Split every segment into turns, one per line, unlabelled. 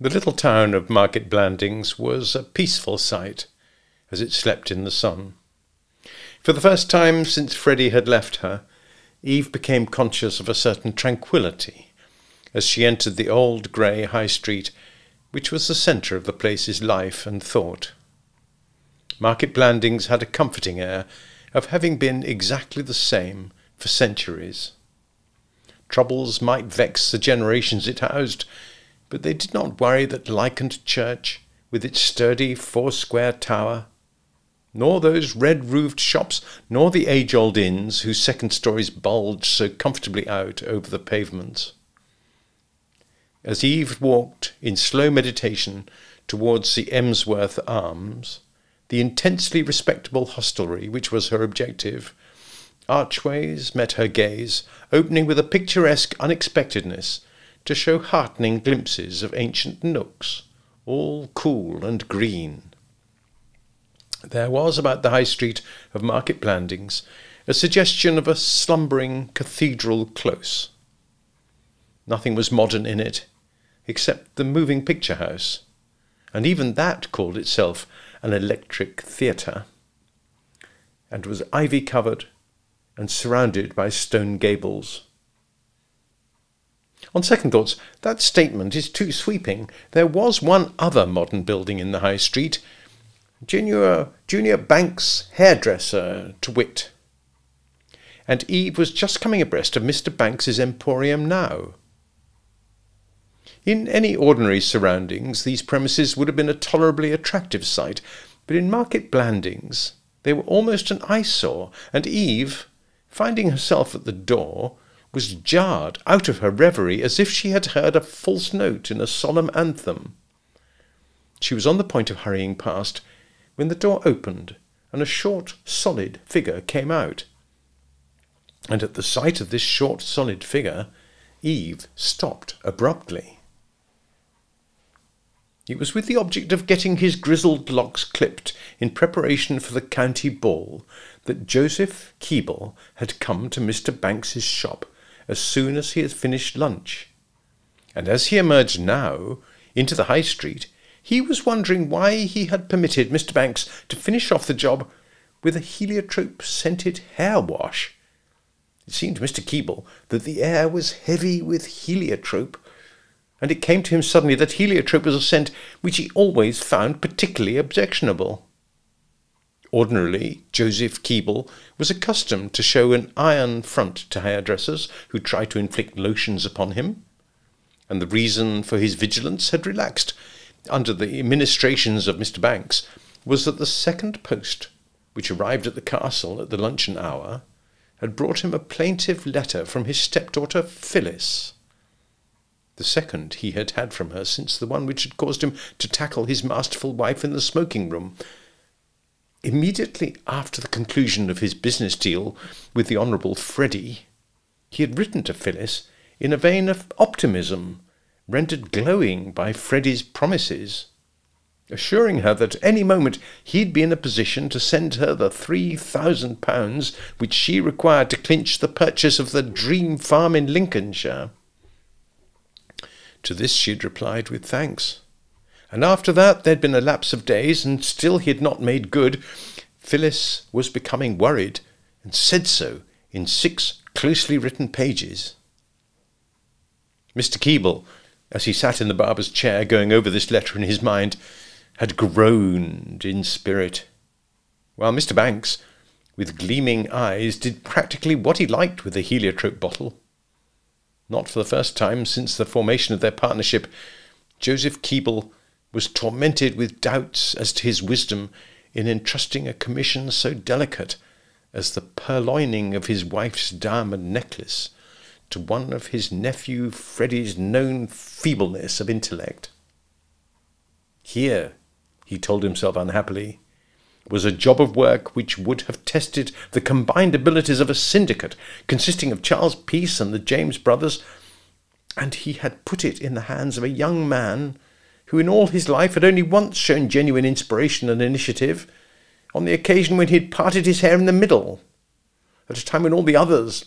The little town of Market Blandings was a peaceful sight as it slept in the sun. For the first time since Freddie had left her, Eve became conscious of a certain tranquillity as she entered the old grey high street, which was the centre of the place's life and thought. Market Blandings had a comforting air of having been exactly the same for centuries. Troubles might vex the generations it housed, but they did not worry that lichened church with its sturdy four-square tower, nor those red-roofed shops, nor the age-old inns whose second stories bulged so comfortably out over the pavements. As Eve walked in slow meditation towards the Emsworth Arms, the intensely respectable hostelry which was her objective, archways met her gaze, opening with a picturesque unexpectedness to show heartening glimpses of ancient nooks, all cool and green. There was about the high street of Market Blandings a suggestion of a slumbering cathedral close. Nothing was modern in it, except the moving picture house, and even that called itself an electric theatre, and was ivy-covered and surrounded by stone gables. On second thoughts, that statement is too sweeping. There was one other modern building in the high street, Junior Banks' hairdresser, to wit. And Eve was just coming abreast of Mr. Banks's emporium now. In any ordinary surroundings, these premises would have been a tolerably attractive sight, but in Market Blandings they were almost an eyesore, and Eve, finding herself at the door, was jarred out of her reverie as if she had heard a false note in a solemn anthem. She was on the point of hurrying past, when the door opened and a short, solid figure came out. And at the sight of this short, solid figure, Eve stopped abruptly. It was with the object of getting his grizzled locks clipped in preparation for the county ball that Joseph Keble had come to Mr. Banks's shop as soon as he had finished lunch. And as he emerged now into the high street, he was wondering why he had permitted Mr. Banks to finish off the job with a heliotrope-scented hair wash. It seemed to Mr. Keble that the air was heavy with heliotrope, and it came to him suddenly that heliotrope was a scent which he always found particularly objectionable. Ordinarily, Joseph Keble was accustomed to show an iron front to hairdressers who tried to inflict lotions upon him, and the reason for his vigilance had relaxed under the ministrations of Mr. Banks was that the second post, which arrived at the castle at the luncheon hour, had brought him a plaintive letter from his stepdaughter Phyllis, the second he had had from her since the one which had caused him to tackle his masterful wife in the smoking-room. Immediately after the conclusion of his business deal with the Honourable Freddie, he had written to Phyllis in a vein of optimism, rendered glowing by Freddie's promises, assuring her that at any moment he'd be in a position to send her the £3,000 which she required to clinch the purchase of the dream farm in Lincolnshire. To this she had replied with thanks, and after that there'd been a lapse of days, and still he had not made good. Phyllis was becoming worried, and said so in 6 closely written pages. Mr. Keble, as he sat in the barber's chair going over this letter in his mind, had groaned in spirit, while Mr. Banks, with gleaming eyes, did practically what he liked with the heliotrope bottle. Not for the first time since the formation of their partnership, Joseph Keble was tormented with doubts as to his wisdom in entrusting a commission so delicate as the purloining of his wife's diamond necklace to one of his nephew Freddie's known feebleness of intellect. Here, he told himself unhappily, was a job of work which would have tested the combined abilities of a syndicate consisting of Charles Peace and the James brothers, and he had put it in the hands of a young man who in all his life had only once shown genuine inspiration and initiative, on the occasion when he had parted his hair in the middle, at a time when all the others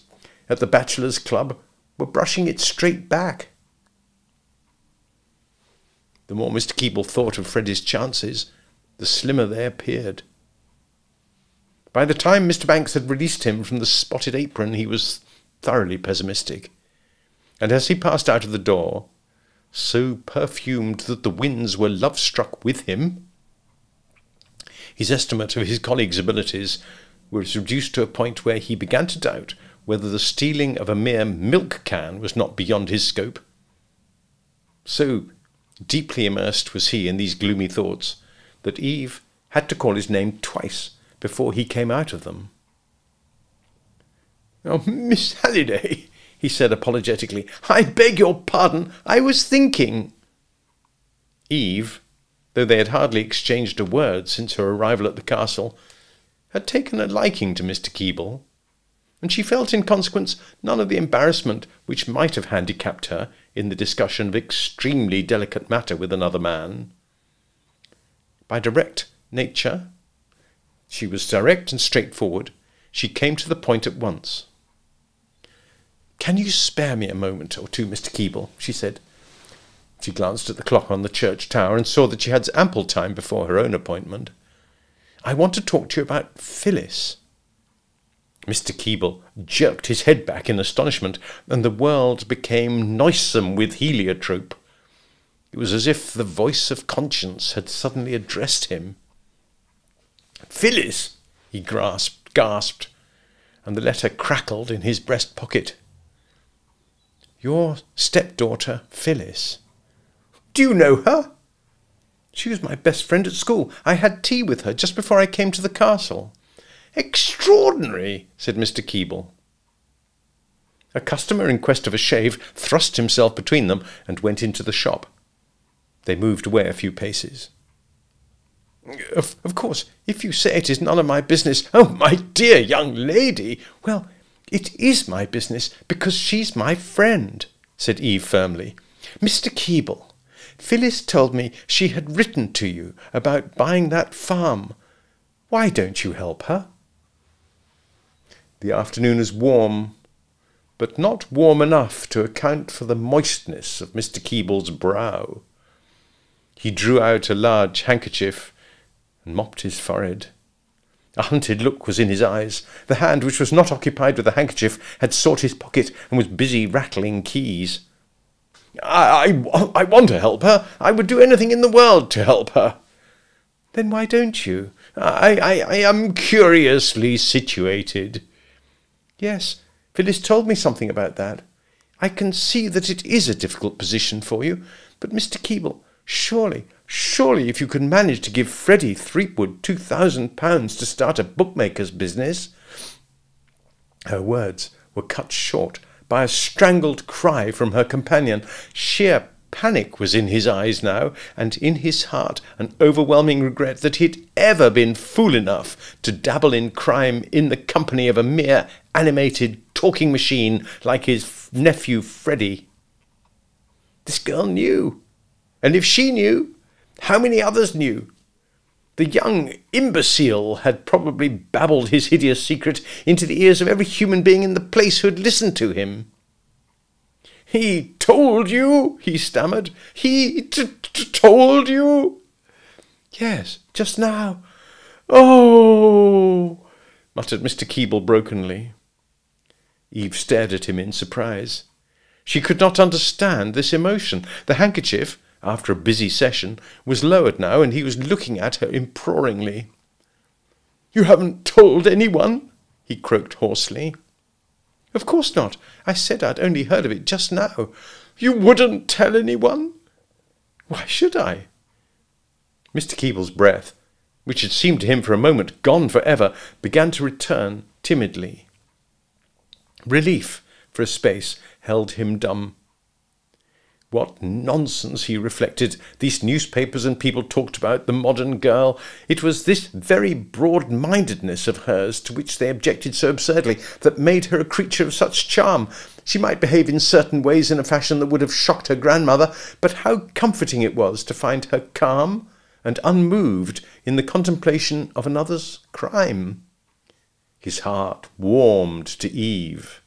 at the Bachelors' Club were brushing it straight back. The more Mr. Keeble thought of Freddie's chances, the slimmer they appeared. By the time Mr. Banks had released him from the spotted apron, he was thoroughly pessimistic. And as he passed out of the door, so perfumed that the winds were love-struck with him, his estimate of his colleague's abilities was reduced to a point where he began to doubt whether the stealing of a mere milk can was not beyond his scope. So deeply immersed was he in these gloomy thoughts that Eve had to call his name twice before he came out of them. "Oh, Miss Halliday," he said apologetically, "I beg your pardon. I was thinking." Eve, though they had hardly exchanged a word since her arrival at the castle, had taken a liking to Mr. Keeble, and she felt in consequence none of the embarrassment which might have handicapped her in the discussion of extremely delicate matter with another man. By direct nature, she was direct and straightforward. She came to the point at once. "Can you spare me a moment or two, Mr. Keeble?" she said. She glanced at the clock on the church tower and saw that she had ample time before her own appointment. "I want to talk to you about Phyllis." Mr. Keeble jerked his head back in astonishment, and the world became noisome with heliotrope. It was as if the voice of conscience had suddenly addressed him. "Phyllis!" he gasped, and the letter crackled in his breast pocket. "Your stepdaughter, Phyllis." "Do you know her?" "She was my best friend at school. I had tea with her just before I came to the castle." "Extraordinary," said Mr. Keeble. A customer in quest of a shave thrust himself between them and went into the shop. They moved away a few paces. Of course, if you say it is none of my business—" "Oh, my dear young lady!" "Well, it is my business, because she's my friend," said Eve firmly. "Mr. Keeble, Phyllis told me she had written to you about buying that farm. Why don't you help her?" The afternoon was warm, but not warm enough to account for the moistness of Mr. Keeble's brow. He drew out a large handkerchief and mopped his forehead. A hunted look was in his eyes. The hand which was not occupied with the handkerchief had sought his pocket and was busy rattling keys. I want to help her. I would do anything in the world to help her." "Then why don't you?" I am curiously situated." "Yes, Phyllis told me something about that. I can see that it is a difficult position for you. But, Mr. Keeble, surely, if you could manage to give Freddie Threepwood £2,000 to start a bookmaker's business—" Her words were cut short by a strangled cry from her companion. Sheer panic was in his eyes now, and in his heart an overwhelming regret that he had ever been fool enough to dabble in crime in the company of a mere animated talking machine like his nephew Freddie. This girl knew, and if she knew, how many others knew? The young imbecile had probably babbled his hideous secret into the ears of every human being in the place who had listened to him. "He told you?" he stammered. "He told you?" "Yes, just now." "Oh!" muttered Mr. Keeble brokenly. Eve stared at him in surprise. She could not understand this emotion. The handkerchief, after a busy session, was lowered now, and he was looking at her imploringly. "You haven't told anyone?" he croaked hoarsely. "Of course not. I said I'd only heard of it just now." "You wouldn't tell anyone?" "Why should I?" Mr. Keeble's breath, which had seemed to him for a moment gone for ever, began to return timidly. Relief, for a space, held him dumb. What nonsense, he reflected. These newspapers and people talked about the modern girl. It was this very broad-mindedness of hers, to which they objected so absurdly, that made her a creature of such charm. She might behave in certain ways in a fashion that would have shocked her grandmother, but how comforting it was to find her calm and unmoved in the contemplation of another's crime. His heart warmed to Eve.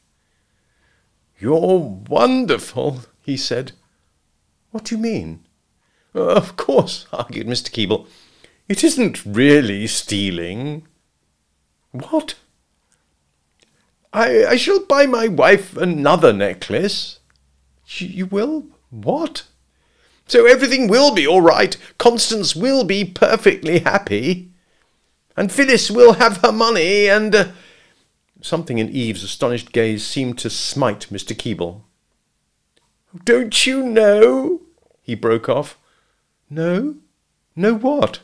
"You're wonderful," he said. "What do you mean?" Of course, argued Mr. Keeble, it isn't really stealing. What? I shall buy my wife another necklace. You will? What? So everything will be all right. Constance will be perfectly happy. And Phyllis will have her money and... Something in Eve's astonished gaze seemed to smite Mr. Keeble. Don't you know? He broke off. No? Know what?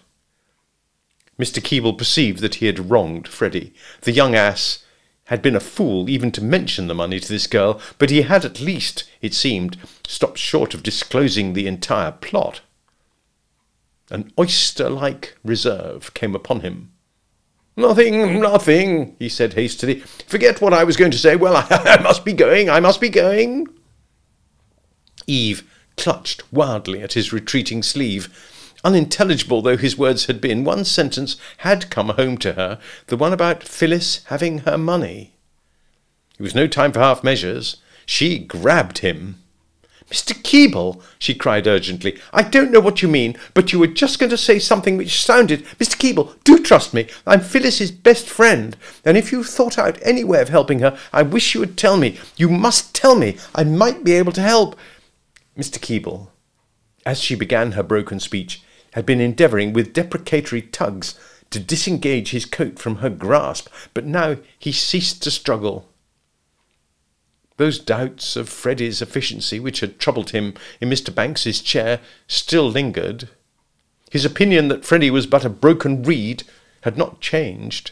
Mr. Keeble perceived that he had wronged Freddie. The young ass had been a fool even to mention the money to this girl, but he had at least, it seemed, stopped short of disclosing the entire plot. An oyster-like reserve came upon him. Nothing, he said hastily. Forget what I was going to say. Well, I must be going. Eve clutched wildly at his retreating sleeve. Unintelligible though his words had been, one sentence had come home to her, the one about Phyllis having her money. It was no time for half measures. She grabbed him. Mr. Keeble, she cried urgently, I don't know what you mean, but you were just going to say something which sounded... Mr. Keeble, do trust me. I'm Phyllis's best friend, and if you've thought out any way of helping her, I wish you would tell me. You must tell me. I might be able to help. Mr. Keeble, as she began her broken speech, had been endeavouring with deprecatory tugs to disengage his coat from her grasp, but now he ceased to struggle. Those doubts of Freddie's efficiency which had troubled him in Mr. Banks's chair still lingered. His opinion that Freddie was but a broken reed had not changed.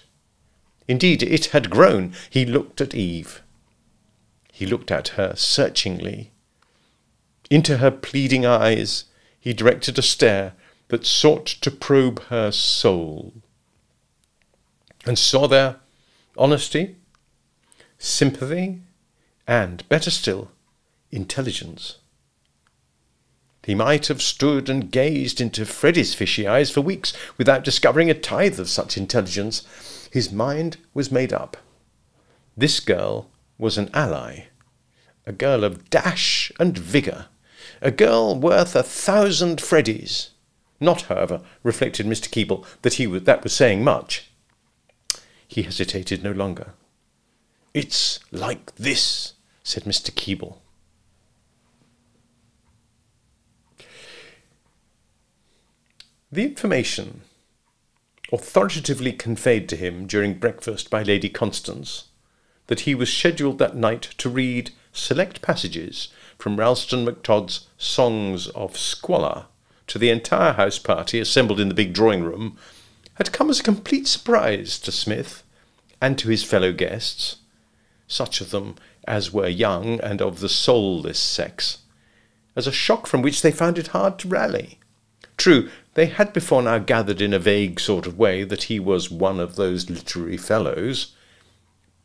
Indeed, it had grown. He looked at Eve. He looked at her searchingly. Into her pleading eyes he directed a stare that sought to probe her soul, and saw there honesty, sympathy, and, better still, intelligence. He might have stood and gazed into Freddie's fishy eyes for weeks without discovering a tithe of such intelligence. His mind was made up. This girl was an ally, a girl of dash and vigour, a girl worth 1,000 Freddies. Not, however, reflected Mr. Keeble, that was saying much. He hesitated no longer. It's like this, said Mr. Keeble. The information, authoritatively conveyed to him during breakfast by Lady Constance, that he was scheduled that night to read select passages from Ralston MacTodd's Songs of Squalor to the entire house party assembled in the big drawing-room, had come as a complete surprise to Psmith and to his fellow guests, such of them as were young and of the soulless sex, as a shock from which they found it hard to rally. True, they had before now gathered in a vague sort of way that he was one of those literary fellows,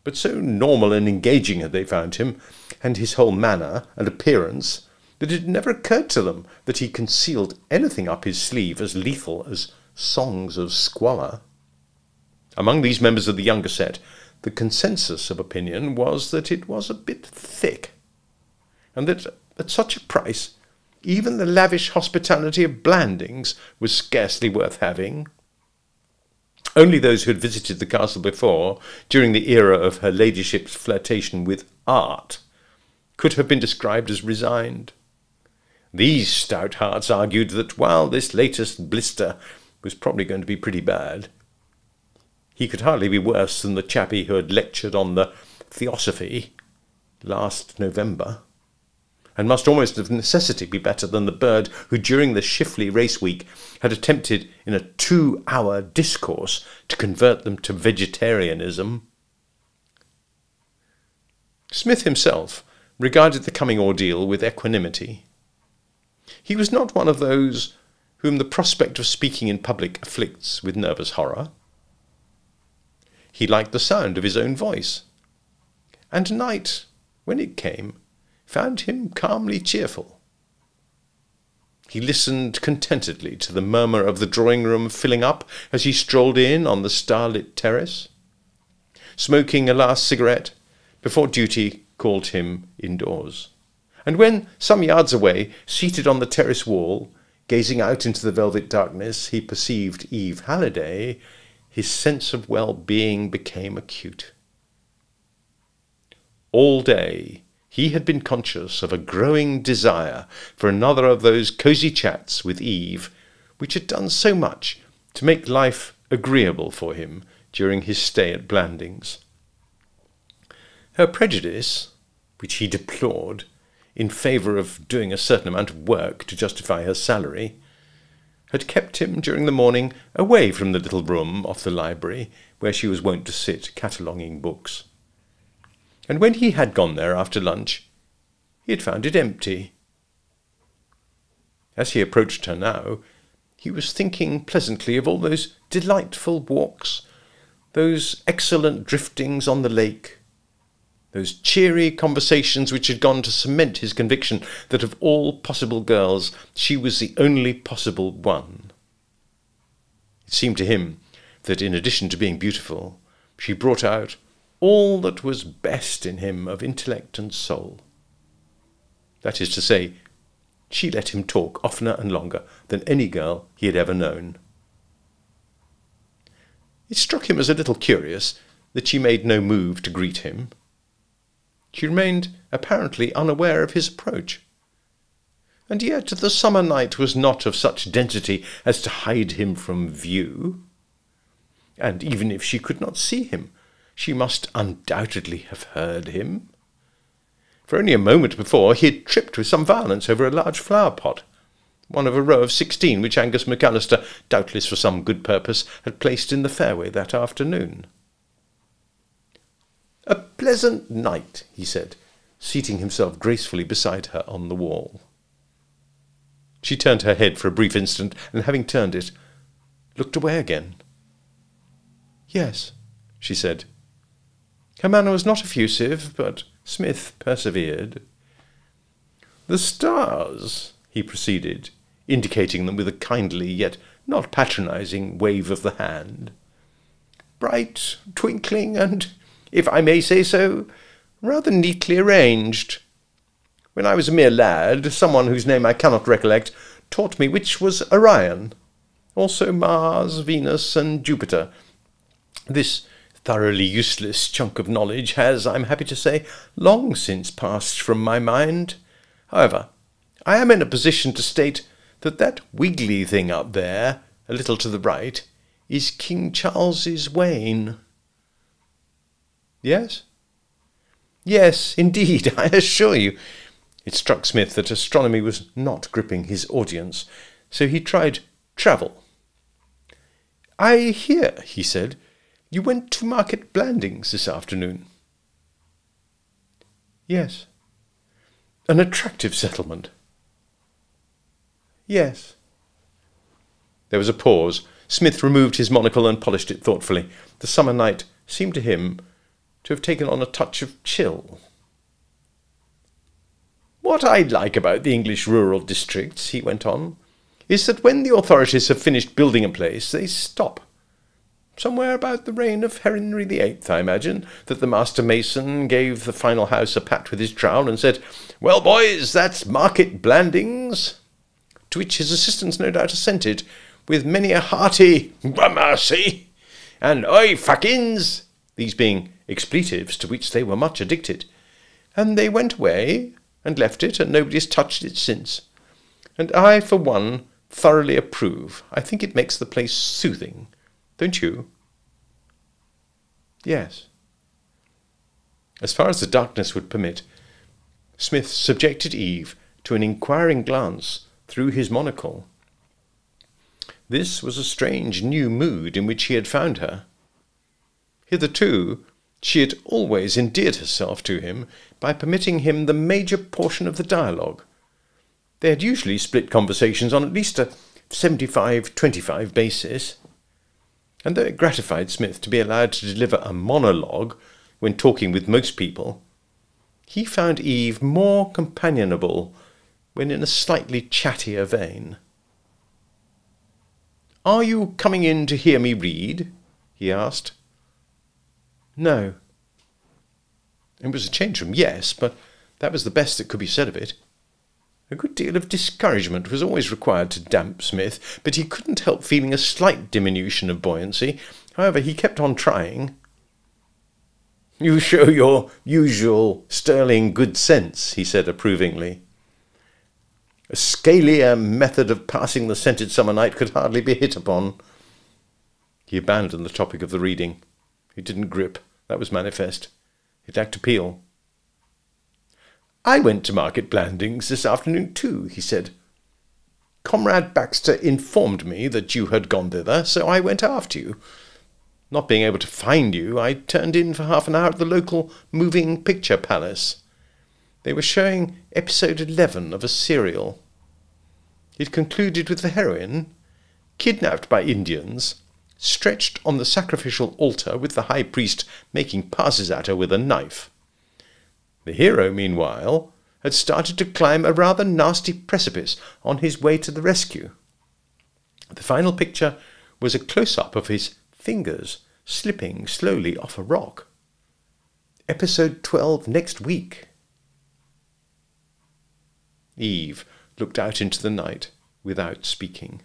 but so normal and engaging had they found him, and his whole manner and appearance, that it had never occurred to them that he concealed anything up his sleeve as lethal as Songs of Squalor. Among these members of the younger set, the consensus of opinion was that it was a bit thick, and that at such a price even the lavish hospitality of Blandings was scarcely worth having. Only those who had visited the castle before, during the era of her ladyship's flirtation with art, could have been described as resigned. These stout hearts argued that while this latest blister was probably going to be pretty bad, he could hardly be worse than the chappie who had lectured on the Theosophy last November, and must almost of necessity be better than the bird who during the Shifley race week had attempted in a 2-hour discourse to convert them to vegetarianism. Smith himself regarded the coming ordeal with equanimity. He was not one of those whom the prospect of speaking in public afflicts with nervous horror. He liked the sound of his own voice, and night, when it came, found him calmly cheerful. He listened contentedly to the murmur of the drawing-room filling up as he strolled in on the starlit terrace, smoking a last cigarette before duty called him indoors. And when, some yards away, seated on the terrace wall, gazing out into the velvet darkness, he perceived Eve Halliday, his sense of well-being became acute. All day he had been conscious of a growing desire for another of those cosy chats with Eve, which had done so much to make life agreeable for him during his stay at Blandings. Her prejudice, which he deplored, in favour of doing a certain amount of work to justify her salary, had kept him during the morning away from the little room off the library where she was wont to sit cataloguing books. And when he had gone there after lunch, he had found it empty. As he approached her now, he was thinking pleasantly of all those delightful walks, those excellent driftings on the lake, those cheery conversations which had gone to cement his conviction that of all possible girls she was the only possible one. It seemed to him that in addition to being beautiful, she brought out all that was best in him of intellect and soul. That is to say, she let him talk oftener and longer than any girl he had ever known. It struck him as a little curious that she made no move to greet him. She remained apparently unaware of his approach. And yet the summer night was not of such density as to hide him from view. And even if she could not see him, she must undoubtedly have heard him. For only a moment before he had tripped with some violence over a large flower-pot, one of a row of 16 which Angus McAllister, doubtless for some good purpose, had placed in the fairway that afternoon. "A pleasant night," he said, seating himself gracefully beside her on the wall. She turned her head for a brief instant, and having turned it, looked away again. "Yes," she said. Her manner was not effusive, but Psmith persevered. "The stars," he proceeded, indicating them with a kindly yet not patronizing wave of the hand. "Bright, twinkling, and, if I may say so, rather neatly arranged. When I was a mere lad, someone whose name I cannot recollect taught me which was Orion, also Mars, Venus, and Jupiter. This thoroughly useless chunk of knowledge has, I'm happy to say, long since passed from my mind. However, I am in a position to state that that wiggly thing up there, a little to the right, is King Charles's wain." "Yes?" "Yes, indeed, I assure you." It struck Smith that astronomy was not gripping his audience, so he tried travel. "I hear," he said, "you went to Market Blandings this afternoon." "Yes." "An attractive settlement." "Yes." There was a pause. Smith removed his monocle and polished it thoughtfully. The summer night seemed to him to have taken on a touch of chill. "What I like about the English rural districts," he went on, "is that when the authorities have finished building a place, they stop. Somewhere about the reign of Henry VIII, I imagine, that the master mason gave the final house a pat with his trowel and said, 'Well, boys, that's Market Blandings,' to which his assistants no doubt assented, with many a hearty "Gramercy" and "Oi, fuckins," these being expletives to which they were much addicted. And they went away and left it, and nobody has touched it since. And I, for one, thoroughly approve. I think it makes the place soothing. Don't you?" "Yes." As far as the darkness would permit, Smith subjected Eve to an inquiring glance through his monocle. This was a strange new mood in which he had found her. Hitherto she had always endeared herself to him by permitting him the major portion of the dialogue. They had usually split conversations on at least a 75-25 basis, and though it gratified Smith to be allowed to deliver a monologue when talking with most people, he found Eve more companionable when in a slightly chattier vein. "Are you coming in to hear me read?" he asked. "No." It was a change from yes, but that was the best that could be said of it. A good deal of discouragement was always required to damp Psmith, but he couldn't help feeling a slight diminution of buoyancy. However, he kept on trying. "You show your usual sterling good sense," he said approvingly. "A scalier method of passing the scented summer night could hardly be hit upon." He abandoned the topic of the reading. It didn't grip, that was manifest. It lacked appeal. "I went to Market Blandings this afternoon too," he said. "Comrade Baxter informed me that you had gone thither, so I went after you. Not being able to find you, I turned in for half an hour at the local moving picture palace. They were showing episode 11 of a serial. It concluded with the heroine, kidnapped by Indians, stretched on the sacrificial altar with the high priest making passes at her with a knife. The hero, meanwhile, had started to climb a rather nasty precipice on his way to the rescue. The final picture was a close-up of his fingers slipping slowly off a rock. Episode 12 next week." Eve looked out into the night without speaking.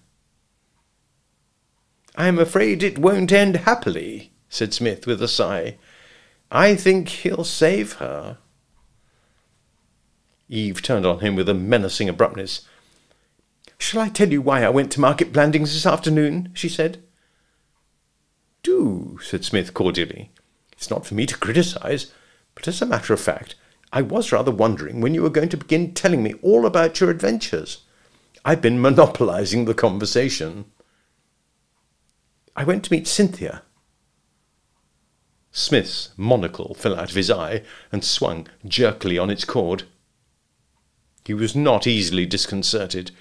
"I'm afraid it won't end happily," said Smith with a sigh. "I think he'll save her." Eve turned on him with a menacing abruptness. "Shall I tell you why I went to Market Blandings this afternoon?" she said. "Do," said Smith cordially. "It's not for me to criticise, but as a matter of fact, I was rather wondering when you were going to begin telling me all about your adventures. I've been monopolising the conversation." "I went to meet Cynthia." Smith's monocle fell out of his eye and swung jerkily on its cord. He was not easily disconcerted,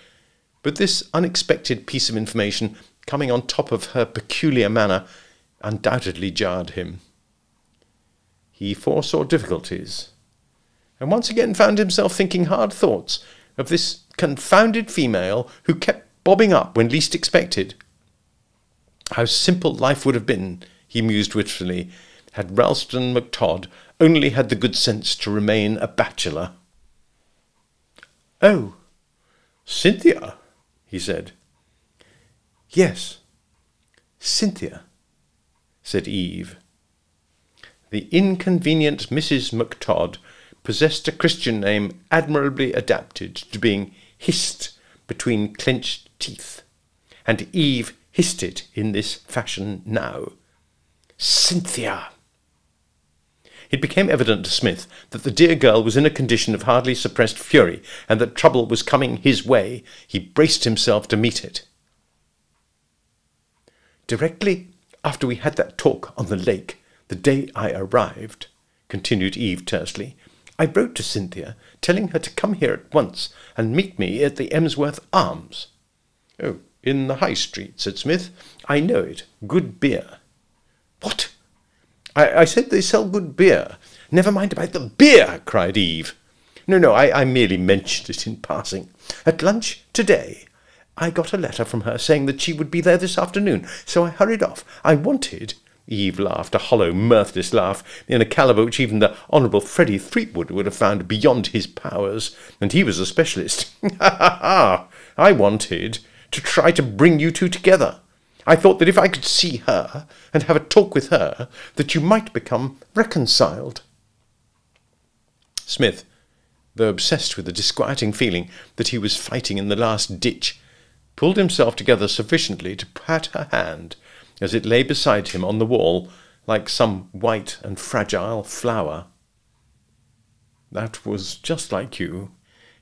but this unexpected piece of information, coming on top of her peculiar manner, undoubtedly jarred him. He foresaw difficulties, and once again found himself thinking hard thoughts of this confounded female who kept bobbing up when least expected. How simple life would have been, he mused wistfully, had Ralston MacTodd only had the good sense to remain a bachelor. "Oh, Cynthia," he said. "Yes, Cynthia," said Eve. The inconvenient Mrs. MacTodd possessed a Christian name admirably adapted to being hissed between clenched teeth, and Eve hissed it in this fashion now. "Cynthia!" It became evident to Smith that the dear girl was in a condition of hardly suppressed fury, and that trouble was coming his way. He braced himself to meet it. "Directly after we had that talk on the lake, the day I arrived," continued Eve tersely, "I wrote to Cynthia, telling her to come here at once and meet me at the Emsworth Arms." "Oh, in the High Street," said Smith. "I know it. Good beer." "What?" I said they sell good beer." "Never mind about the beer," cried Eve. No, I merely mentioned it in passing. "At lunch today, I got a letter from her saying that she would be there this afternoon, so I hurried off. I wanted—" Eve laughed, a hollow, mirthless laugh, in a calibre which even the Honourable Freddie Threepwood would have found beyond his powers, and he was a specialist. "I wanted to try to bring you two together. I thought that if I could see her and have a talk with her, that you might become reconciled." Smith, though obsessed with the disquieting feeling that he was fighting in the last ditch, pulled himself together sufficiently to pat her hand as it lay beside him on the wall like some white and fragile flower. "That was just like you,"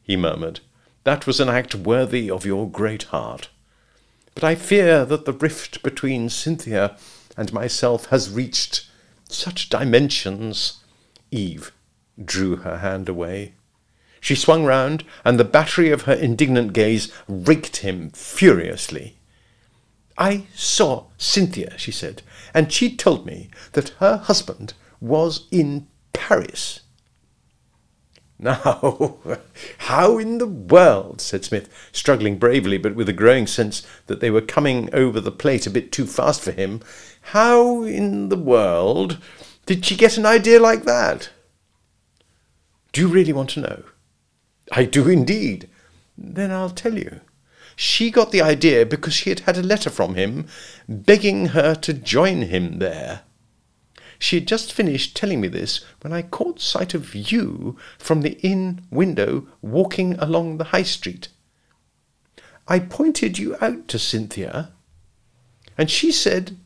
he murmured. "That was an act worthy of your great heart. But I fear that the rift between Cynthia and myself has reached such dimensions." Eve drew her hand away. She swung round, and the battery of her indignant gaze raked him furiously. "I saw Cynthia," she said, "and she told me that her husband was in Paris." "Now, how in the world," said Smith, struggling bravely, but with a growing sense that they were coming over the plate a bit too fast for him, "how in the world did she get an idea like that?" "Do you really want to know?" "I do indeed. Then I'll tell you. She got the idea because she had had a letter from him begging her to join him there. She had just finished telling me this when I caught sight of you from the inn window walking along the high street. I pointed you out to Cynthia, and she said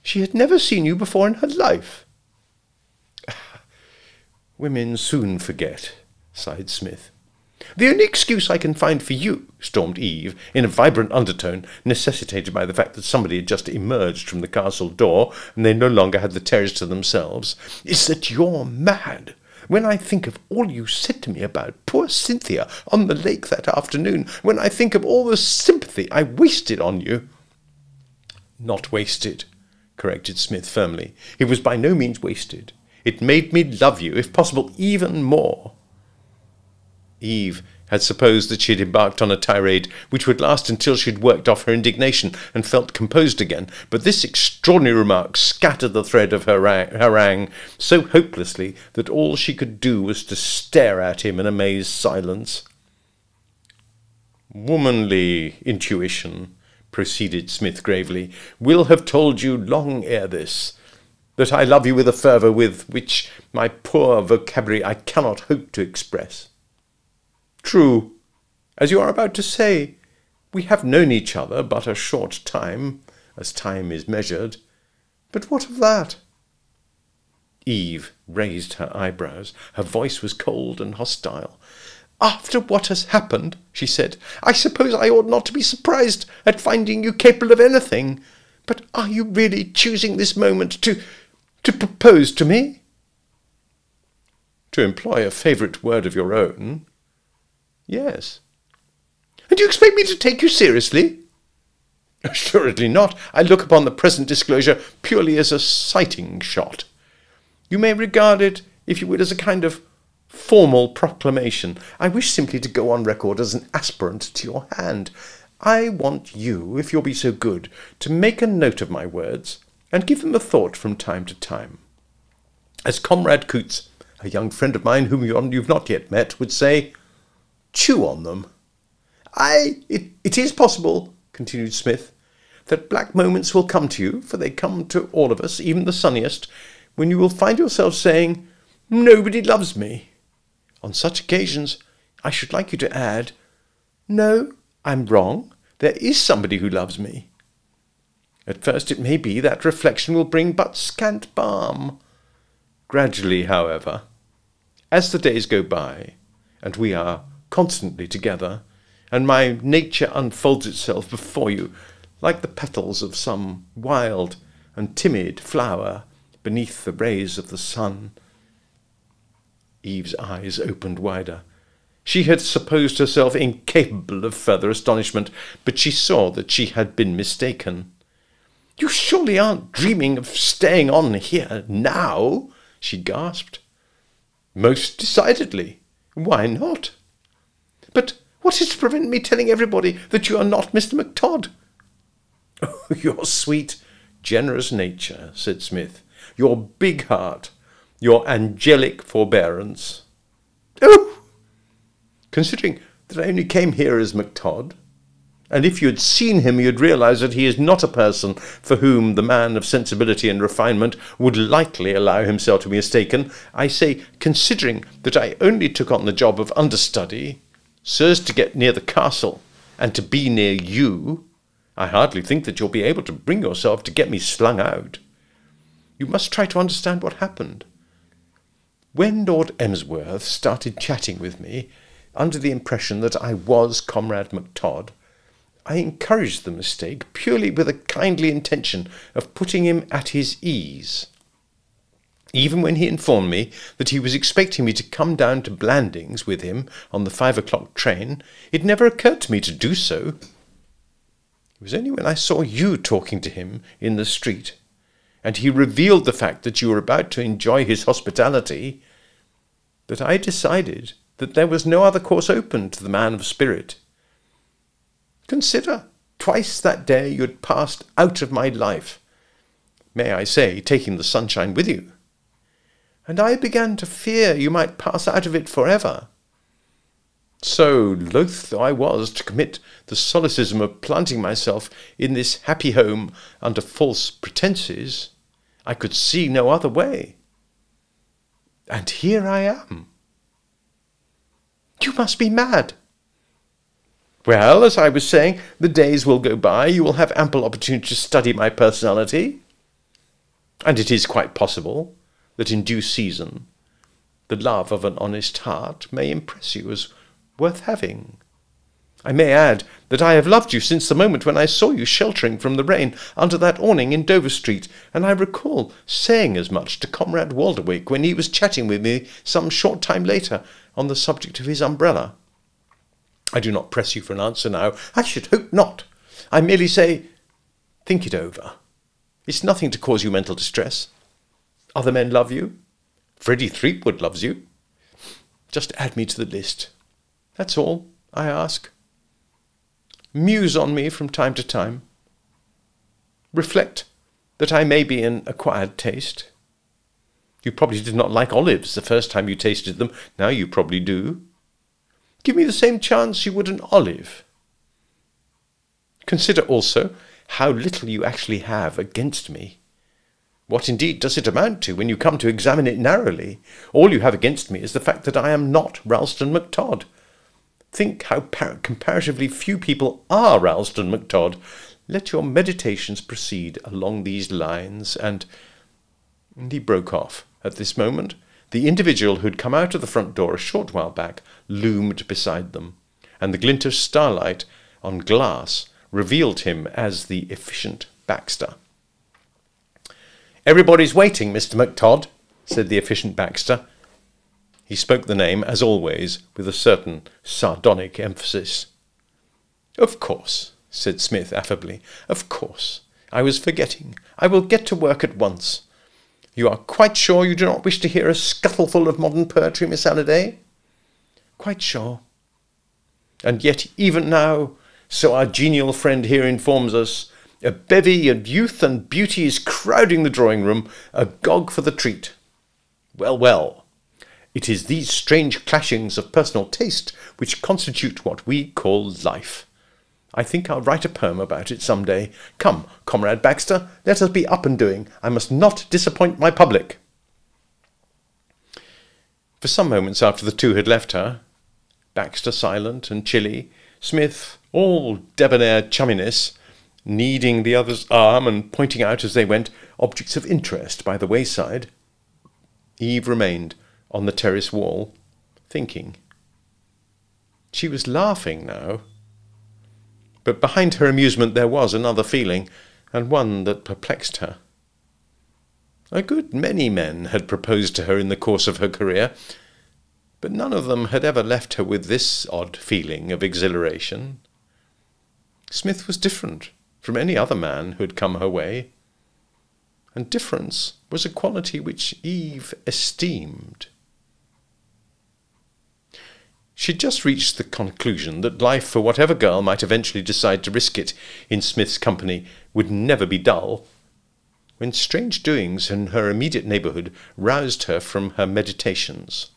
she had never seen you before in her life. Women soon forget, sighed Smith. The only excuse I can find for you, stormed Eve, in a vibrant undertone, necessitated by the fact that somebody had just emerged from the castle door, and they no longer had the terrace to themselves, is that you're mad. When I think of all you said to me about poor Cynthia on the lake that afternoon, when I think of all the sympathy I wasted on you— Not wasted, corrected Smith firmly. It was by no means wasted. It made me love you, if possible, even more. Eve had supposed that she had embarked on a tirade which would last until she had worked off her indignation and felt composed again, but this extraordinary remark scattered the thread of her harangue so hopelessly that all she could do was to stare at him in amazed silence. Womanly intuition, proceeded Smith gravely, will have told you long ere this that I love you with a fervour with which my poor vocabulary I cannot hope to express. True, as you are about to say, we have known each other but a short time, as time is measured. But what of that? Eve raised her eyebrows. Her voice was cold and hostile. After what has happened, she said, I suppose I ought not to be surprised at finding you capable of anything. But are you really choosing this moment to propose to me? To employ a favourite word of your own, yes. And do you expect me to take you seriously? Assuredly not. I look upon the present disclosure purely as a sighting shot. You may regard it, if you would, as a kind of formal proclamation. I wish simply to go on record as an aspirant to your hand. I want you, if you'll be so good, to make a note of my words and give them a thought from time to time. As Comrade Coots, a young friend of mine whom you've not yet met, would say, chew on them. It is possible, continued Smith, that black moments will come to you, for they come to all of us, even the sunniest, when you will find yourself saying, nobody loves me. On such occasions, I should like you to add, no, I'm wrong. There is somebody who loves me. At first it may be that reflection will bring but scant balm. Gradually, however, as the days go by, and we are constantly together, and my nature unfolds itself before you like the petals of some wild and timid flower beneath the rays of the sun. Eve's eyes opened wider. She had supposed herself incapable of further astonishment, but she saw that she had been mistaken. You surely aren't dreaming of staying on here now? She gasped. Most decidedly. Why not? But what is to prevent me telling everybody that you are not Mr. McTodd? Oh, your sweet, generous nature, said Smith, your big heart, your angelic forbearance. Oh! Considering that I only came here as McTodd, and if you had seen him you'd realise that he is not a person for whom the man of sensibility and refinement would lightly allow himself to be mistaken, I say, considering that I only took on the job of understudy, so as to get near the castle, and to be near you, I hardly think that you'll be able to bring yourself to get me slung out. You must try to understand what happened. When Lord Emsworth started chatting with me, under the impression that I was Comrade McTodd, I encouraged the mistake purely with a kindly intention of putting him at his ease. Even when he informed me that he was expecting me to come down to Blandings with him on the 5 o'clock train, it never occurred to me to do so. It was only when I saw you talking to him in the street, and he revealed the fact that you were about to enjoy his hospitality, that I decided that there was no other course open to the man of spirit. Consider, twice that day you had passed out of my life, may I say, taking the sunshine with you, and I began to fear you might pass out of it forever. So loath though I was to commit the solecism of planting myself in this happy home under false pretences, I could see no other way. And here I am. You must be mad. Well, as I was saying, the days will go by. You will have ample opportunity to study my personality. And it is quite possible that in due season the love of an honest heart may impress you as worth having. I may add that I have loved you since the moment when I saw you sheltering from the rain under that awning in Dover Street, and I recall saying as much to Comrade Waldewyk when he was chatting with me some short time later on the subject of his umbrella. I do not press you for an answer now. I should hope not. I merely say, think it over. It's nothing to cause you mental distress. Other men love you. Freddie Threepwood loves you. Just add me to the list. That's all I ask. Muse on me from time to time. Reflect that I may be an acquired taste. You probably did not like olives the first time you tasted them. Now you probably do. Give me the same chance you would an olive. Consider also how little you actually have against me. What indeed does it amount to when you come to examine it narrowly? All you have against me is the fact that I am not Ralston MacTodd. Think how comparatively few people are Ralston MacTodd. Let your meditations proceed along these lines, and he broke off. At this moment, the individual who had come out of the front door a short while back loomed beside them, and the glint of starlight on glass revealed him as the efficient Baxter. "Everybody's waiting, Mr. MacTodd," said the efficient Baxter. He spoke the name, as always, with a certain sardonic emphasis. "Of course," said Smith affably. "Of course. I was forgetting. I will get to work at once. You are quite sure you do not wish to hear a scuttleful of modern poetry, Miss Halliday?" "Quite sure. And yet even now, so our genial friend here informs us, a bevy of youth and beauty is crowding the drawing-room, agog for the treat. Well, well. It is these strange clashings of personal taste which constitute what we call life. I think I'll write a poem about it some day. Come, Comrade Baxter, let us be up and doing. I must not disappoint my public." For some moments after the two had left her, Baxter silent and chilly, Smith all debonair chumminess, kneading the other's arm and pointing out as they went objects of interest by the wayside, Eve remained on the terrace wall, thinking. She was laughing now, but behind her amusement there was another feeling, and one that perplexed her. A good many men had proposed to her in the course of her career, but none of them had ever left her with this odd feeling of exhilaration. Smith was different from any other man who had come her way, and difference was a quality which Eve esteemed. She had just reached the conclusion that life, for whatever girl might eventually decide to risk it in Smith's company, would never be dull, when strange doings in her immediate neighbourhood roused her from her meditations.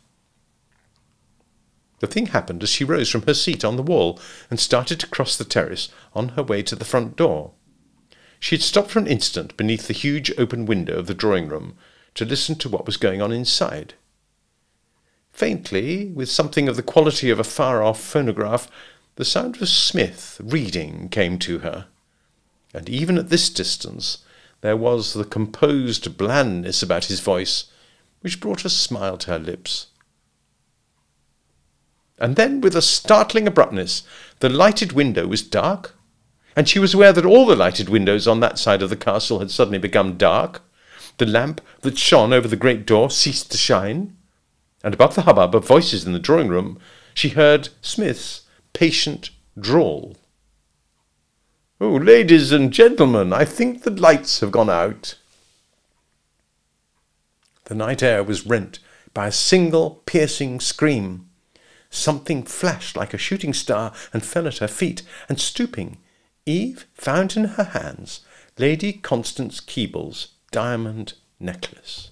The thing happened as she rose from her seat on the wall and started to cross the terrace on her way to the front door. She had stopped for an instant beneath the huge open window of the drawing-room to listen to what was going on inside. Faintly, with something of the quality of a far-off phonograph, the sound of Smith reading came to her, and even at this distance there was the composed blandness about his voice which brought a smile to her lips. And then, with a startling abruptness, the lighted window was dark, and she was aware that all the lighted windows on that side of the castle had suddenly become dark. The lamp that shone over the great door ceased to shine, and above the hubbub of voices in the drawing-room she heard Smith's patient drawl. "Oh, ladies and gentlemen, I think the lights have gone out." The night air was rent by a single piercing scream. Something flashed like a shooting star and fell at her feet, and stooping, Eve found in her hands Lady Constance Keeble's diamond necklace.